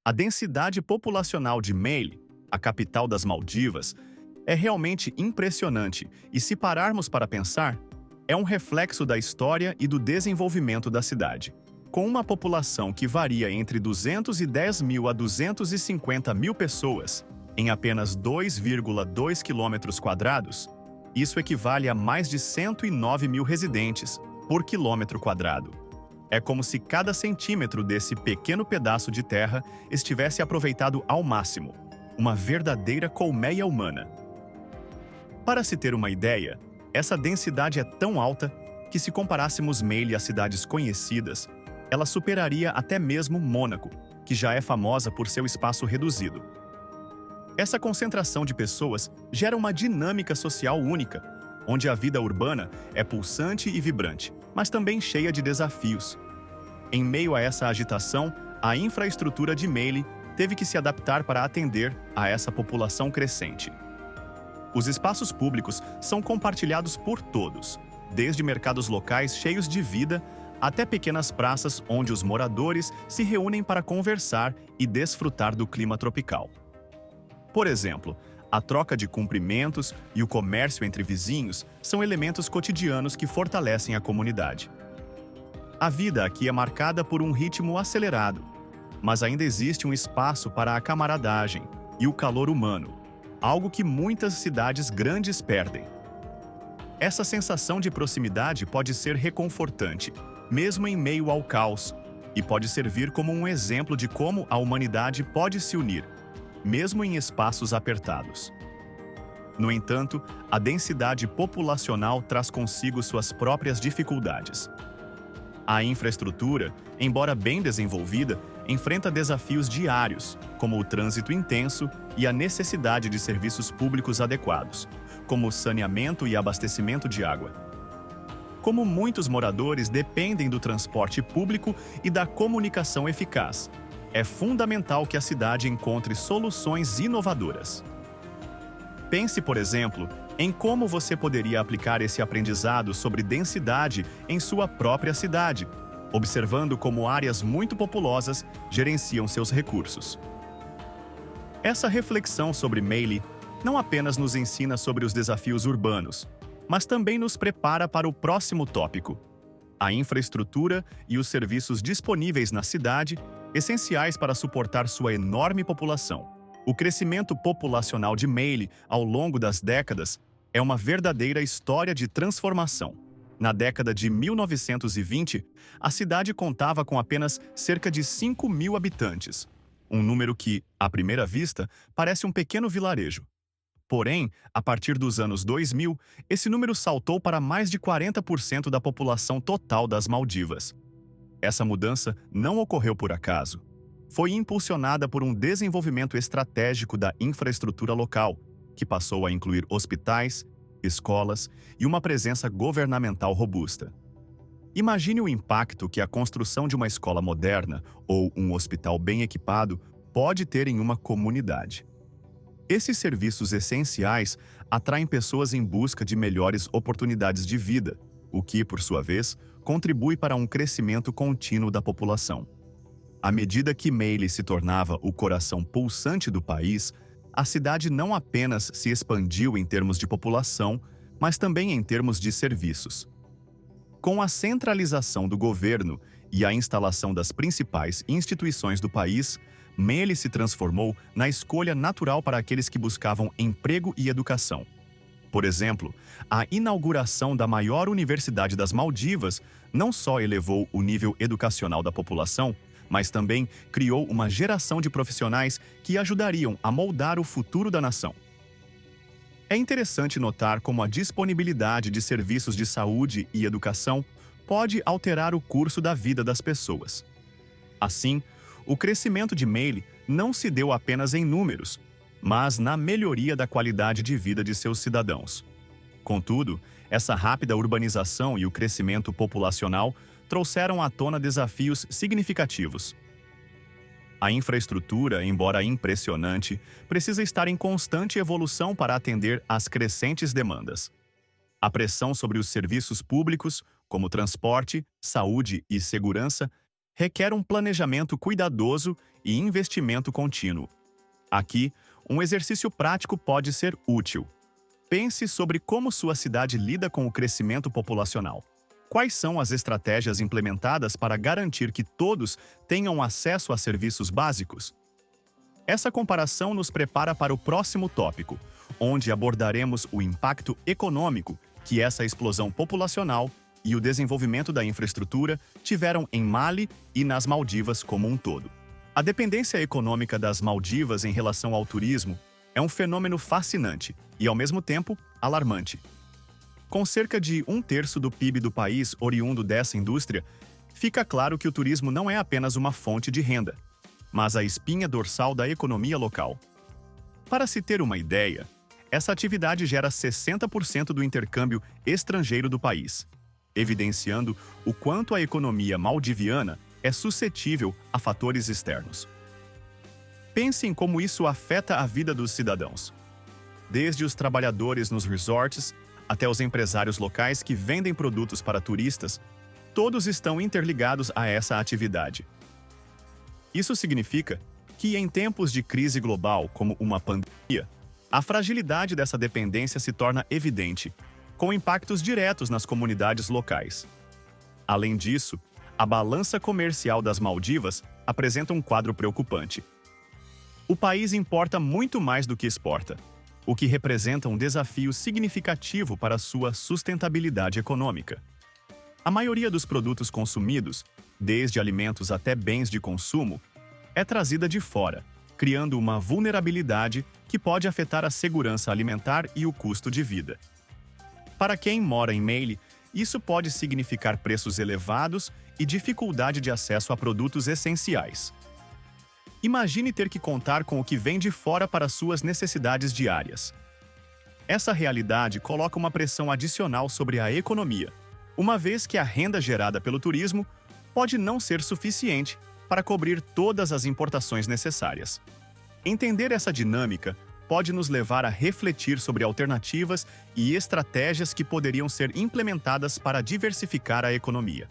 A densidade populacional de Melle, a capital das Maldivas, é realmente impressionante e, se pararmos para pensar, é um reflexo da história e do desenvolvimento da cidade. Com uma população que varia entre 210 mil a 250 mil pessoas, em apenas 2,2 quilômetros quadrados, isso equivale a mais de 109 mil residentes por quilômetro quadrado. É como se cada centímetro desse pequeno pedaço de terra estivesse aproveitado ao máximo, uma verdadeira colmeia humana. Para se ter uma ideia, essa densidade é tão alta que, se comparássemos Melle a cidades conhecidas, ela superaria até mesmo Mônaco, que já é famosa por seu espaço reduzido. Essa concentração de pessoas gera uma dinâmica social única, onde a vida urbana é pulsante e vibrante, mas também cheia de desafios. Em meio a essa agitação, a infraestrutura de Melle teve que se adaptar para atender a essa população crescente. Os espaços públicos são compartilhados por todos, desde mercados locais cheios de vida até pequenas praças onde os moradores se reúnem para conversar e desfrutar do clima tropical. Por exemplo, a troca de cumprimentos e o comércio entre vizinhos são elementos cotidianos que fortalecem a comunidade. A vida aqui é marcada por um ritmo acelerado, mas ainda existe um espaço para a camaradagem e o calor humano, algo que muitas cidades grandes perdem. Essa sensação de proximidade pode ser reconfortante, mesmo em meio ao caos, e pode servir como um exemplo de como a humanidade pode se unir, mesmo em espaços apertados. No entanto, a densidade populacional traz consigo suas próprias dificuldades. A infraestrutura, embora bem desenvolvida, enfrenta desafios diários, como o trânsito intenso e a necessidade de serviços públicos adequados, como o saneamento e abastecimento de água. Como muitos moradores dependem do transporte público e da comunicação eficaz, é fundamental que a cidade encontre soluções inovadoras. Pense, por exemplo, em como você poderia aplicar esse aprendizado sobre densidade em sua própria cidade, observando como áreas muito populosas gerenciam seus recursos. Essa reflexão sobre Melle não apenas nos ensina sobre os desafios urbanos, mas também nos prepara para o próximo tópico: a infraestrutura e os serviços disponíveis na cidade, essenciais para suportar sua enorme população. O crescimento populacional de Melle ao longo das décadas é uma verdadeira história de transformação. Na década de 1920, a cidade contava com apenas cerca de 5 mil habitantes, um número que, à primeira vista, parece um pequeno vilarejo. Porém, a partir dos anos 2000, esse número saltou para mais de 40% da população total das Maldivas. Essa mudança não ocorreu por acaso. Foi impulsionada por um desenvolvimento estratégico da infraestrutura local, que passou a incluir hospitais, escolas e uma presença governamental robusta. Imagine o impacto que a construção de uma escola moderna ou um hospital bem equipado pode ter em uma comunidade. Esses serviços essenciais atraem pessoas em busca de melhores oportunidades de vida, o que, por sua vez, contribui para um crescimento contínuo da população. À medida que Melle se tornava o coração pulsante do país, a cidade não apenas se expandiu em termos de população, mas também em termos de serviços. Com a centralização do governo e a instalação das principais instituições do país, Melle se transformou na escolha natural para aqueles que buscavam emprego e educação. Por exemplo, a inauguração da maior universidade das Maldivas não só elevou o nível educacional da população, mas também criou uma geração de profissionais que ajudariam a moldar o futuro da nação. É interessante notar como a disponibilidade de serviços de saúde e educação pode alterar o curso da vida das pessoas. Assim, o crescimento de Melle não se deu apenas em números, mas na melhoria da qualidade de vida de seus cidadãos. Contudo, essa rápida urbanização e o crescimento populacional trouxeram à tona desafios significativos. A infraestrutura, embora impressionante, precisa estar em constante evolução para atender às crescentes demandas. A pressão sobre os serviços públicos, como transporte, saúde e segurança, requer um planejamento cuidadoso e investimento contínuo. Aqui, um exercício prático pode ser útil. Pense sobre como sua cidade lida com o crescimento populacional. Quais são as estratégias implementadas para garantir que todos tenham acesso a serviços básicos? Essa comparação nos prepara para o próximo tópico, onde abordaremos o impacto econômico que essa explosão populacional e o desenvolvimento da infraestrutura tiveram em Mali e nas Maldivas como um todo. A dependência econômica das Maldivas em relação ao turismo é um fenômeno fascinante e, ao mesmo tempo, alarmante. Com cerca de 1/3 do PIB do país oriundo dessa indústria, fica claro que o turismo não é apenas uma fonte de renda, mas a espinha dorsal da economia local. Para se ter uma ideia, essa atividade gera 60% do intercâmbio estrangeiro do país, evidenciando o quanto a economia maldiviana é suscetível a fatores externos. Pense em como isso afeta a vida dos cidadãos. Desde os trabalhadores nos resorts até os empresários locais que vendem produtos para turistas, todos estão interligados a essa atividade. Isso significa que, em tempos de crise global, como uma pandemia, a fragilidade dessa dependência se torna evidente, com impactos diretos nas comunidades locais. Além disso, a balança comercial das Maldivas apresenta um quadro preocupante. O país importa muito mais do que exporta, o que representa um desafio significativo para sua sustentabilidade econômica. A maioria dos produtos consumidos, desde alimentos até bens de consumo, é trazida de fora, criando uma vulnerabilidade que pode afetar a segurança alimentar e o custo de vida. Para quem mora em Mali, isso pode significar preços elevados e dificuldade de acesso a produtos essenciais. Imagine ter que contar com o que vem de fora para suas necessidades diárias. Essa realidade coloca uma pressão adicional sobre a economia, uma vez que a renda gerada pelo turismo pode não ser suficiente para cobrir todas as importações necessárias. Entender essa dinâmica pode nos levar a refletir sobre alternativas e estratégias que poderiam ser implementadas para diversificar a economia.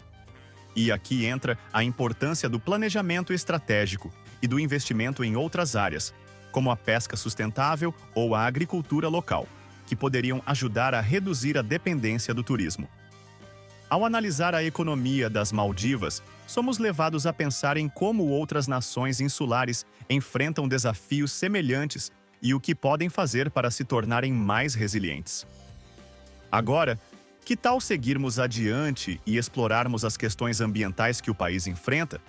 E aqui entra a importância do planejamento estratégico e do investimento em outras áreas, como a pesca sustentável ou a agricultura local, que poderiam ajudar a reduzir a dependência do turismo. Ao analisar a economia das Maldivas, somos levados a pensar em como outras nações insulares enfrentam desafios semelhantes e o que podem fazer para se tornarem mais resilientes. Agora, que tal seguirmos adiante e explorarmos as questões ambientais que o país enfrenta,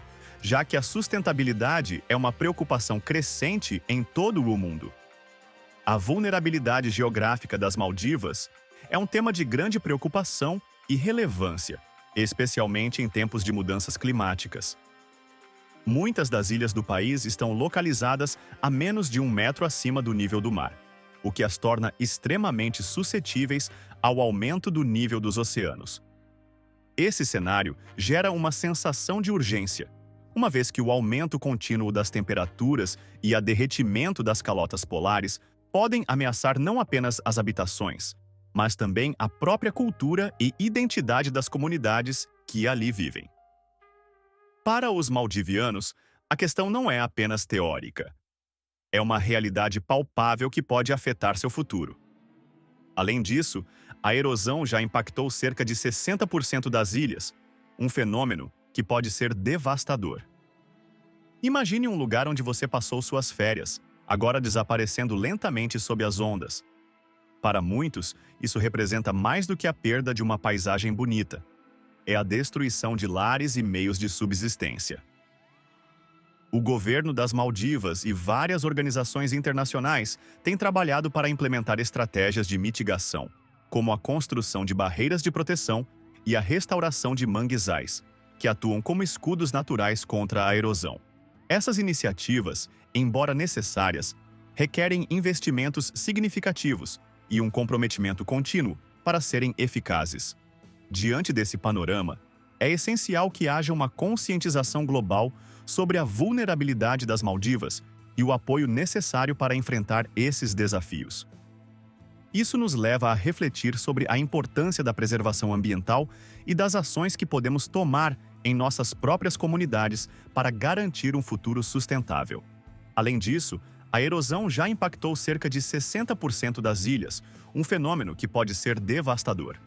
já que a sustentabilidade é uma preocupação crescente em todo o mundo? A vulnerabilidade geográfica das Maldivas é um tema de grande preocupação e relevância, especialmente em tempos de mudanças climáticas. Muitas das ilhas do país estão localizadas a menos de 1 metro acima do nível do mar, o que as torna extremamente suscetíveis ao aumento do nível dos oceanos. Esse cenário gera uma sensação de urgência, uma vez que o aumento contínuo das temperaturas e a derretimento das calotas polares podem ameaçar não apenas as habitações, mas também a própria cultura e identidade das comunidades que ali vivem. Para os maldivianos, a questão não é apenas teórica. É uma realidade palpável que pode afetar seu futuro. Além disso, a erosão já impactou cerca de 60% das ilhas, um fenômeno que pode ser devastador. Imagine um lugar onde você passou suas férias, agora desaparecendo lentamente sob as ondas. Para muitos, isso representa mais do que a perda de uma paisagem bonita. É a destruição de lares e meios de subsistência. O governo das Maldivas e várias organizações internacionais têm trabalhado para implementar estratégias de mitigação, como a construção de barreiras de proteção e a restauração de manguezais, que atuam como escudos naturais contra a erosão. Essas iniciativas, embora necessárias, requerem investimentos significativos e um comprometimento contínuo para serem eficazes. Diante desse panorama, é essencial que haja uma conscientização global sobre a vulnerabilidade das Maldivas e o apoio necessário para enfrentar esses desafios. Isso nos leva a refletir sobre a importância da preservação ambiental e das ações que podemos tomar em nossas próprias comunidades para garantir um futuro sustentável. Além disso, a erosão já impactou cerca de 60% das ilhas, um fenômeno que pode ser devastador.